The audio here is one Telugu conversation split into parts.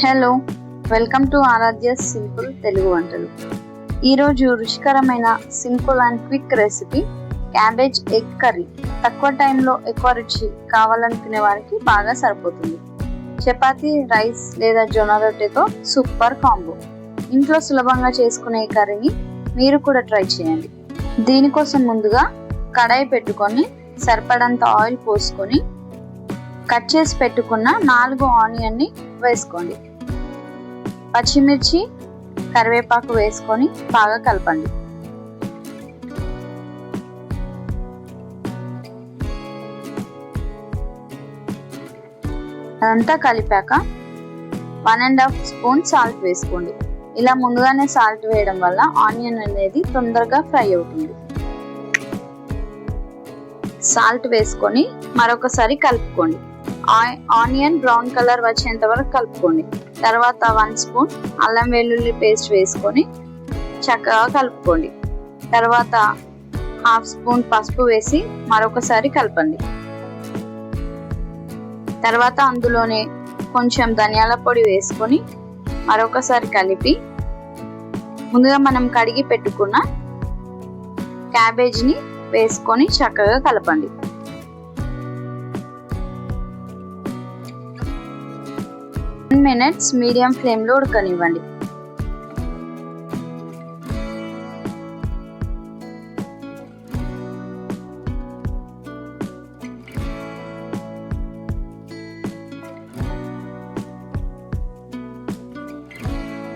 Hello, welcome to Aaradhya's simple Telugu వంటలు. ఈరోజు రుచికరమైన simple and quick recipe cabbage egg curry. తక్కువ టైంలో ఎక్కువ రుచి కావాలనుకునే వారికి బాగా సరిపోతుంది. చపాతీ, రైస్ లేదా జొన్న రొట్టెతో సూపర్ కాంబో. ఇంట్లో సులభంగా చేసుకునే ఈ కర్రీని మీరు కూడా ట్రై చేయండి. దీనికోసం ముందుగా కడాయి పెట్టుకొని సరిపడంత ఆయిల్ పోసుకొని కట్ చేసి పెట్టుకున్న 4 ఆనియన్ని వేసుకోండి. పచ్చిమిర్చి, కరివేపాకు వేసుకొని బాగా కలపండి. అదంతా కలిపాక 1.5 స్పూన్ సాల్ట్ వేసుకోండి. ఇలా ముందుగానే సాల్ట్ వేయడం వల్ల ఆనియన్ అనేది తొందరగా ఫ్రై అవుతుంది. సాల్ట్ వేసుకొని మరొకసారి కలుపుకోండి. ఆనియన్ బ్రౌన్ కలర్ వచ్చేంత వరకు కలుపుకోండి. తర్వాత 1 స్పూన్ అల్లం వెల్లుల్లి పేస్ట్ వేసుకొని చక్కగా కలుపుకోండి. తర్వాత 1/2 స్పూన్ పసుపు వేసి మరొకసారి కలపండి. తర్వాత అందులోనే కొంచెం ధనియాల పొడి వేసుకొని మరొకసారి కలిపి ముందుగా మనం కడిగి పెట్టుకున్న క్యాబేజ్ని వేసుకొని చక్కగా కలపండి. మినిట్స్ మీడియం ఫ్లేమ్లో ఉడకనివ్వండి.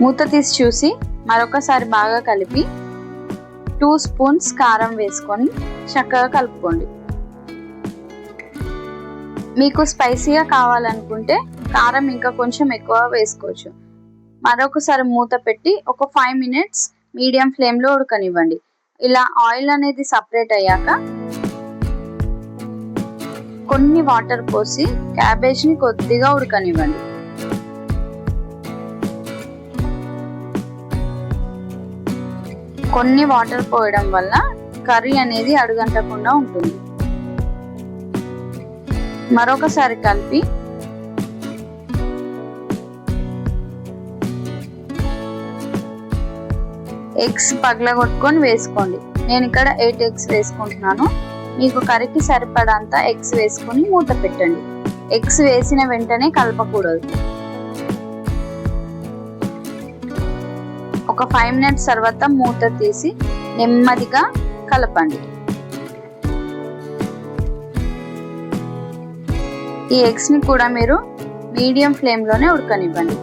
మూత తీసి చూసి మరొకసారి బాగా కలిపి 2 స్పూన్స్ కారం వేసుకొని చక్కగా కలుపుకోండి. మీకు స్పైసీగా కావాలనుకుంటే కారం ఇంకా కొంచెం ఎక్కువ వేసుకోవచ్చు. మరొకసారి మూత పెట్టి ఒక 5 మినిట్స్ మీడియం ఫ్లేమ్లో ఉడకనివ్వండి. ఇలా ఆయిల్ అనేది సపరేట్ అయ్యాక కొన్ని వాటర్ పోసి క్యాబేజ్ని కొద్దిగా ఉడకనివ్వండి. కొన్ని వాటర్ పోయడం వల్ల కర్రీ అనేది అడుగంటకుండా ఉంటుంది. మరొకసారి కలిపి ఎగ్స్ పగలగొట్టుకొని వేసుకోండి. నేను ఇక్కడ 8 ఎగ్స్ వేసుకుంటున్నాను. మీకు కర్రీకి సరిపడంత ఎగ్స్ వేసుకొని మూత పెట్టండి. ఎగ్స్ వేసిన వెంటనే కలపకూడదు. ఒక 5 మినిట్స్ తర్వాత మూత తీసి నెమ్మదిగా కలపండి. ఈ ఎగ్స్ని కూడా మీరు మీడియం ఫ్లేమ్లోనే ఉడకనివ్వండి.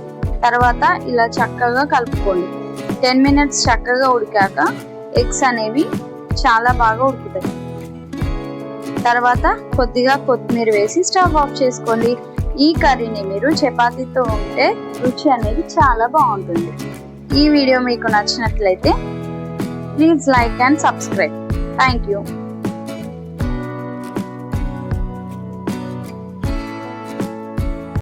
తర్వాత ఇలా చక్కగా కలుపుకోండి. 10 మినిట్స్ చక్కగా ఉడికాక ఎగ్స్ అనేవి చాలా బాగా ఉడుకుతాయి. తర్వాత కొద్దిగా కొత్తిమీర వేసి స్టవ్ ఆఫ్ చేసుకోండి. ఈ కర్రీని మీరు చపాతీతో ఉంటే రుచి అనేది చాలా బాగుంటుంది. ఈ వీడియో మీకు నచ్చినట్లయితే please like and subscribe. Thank you.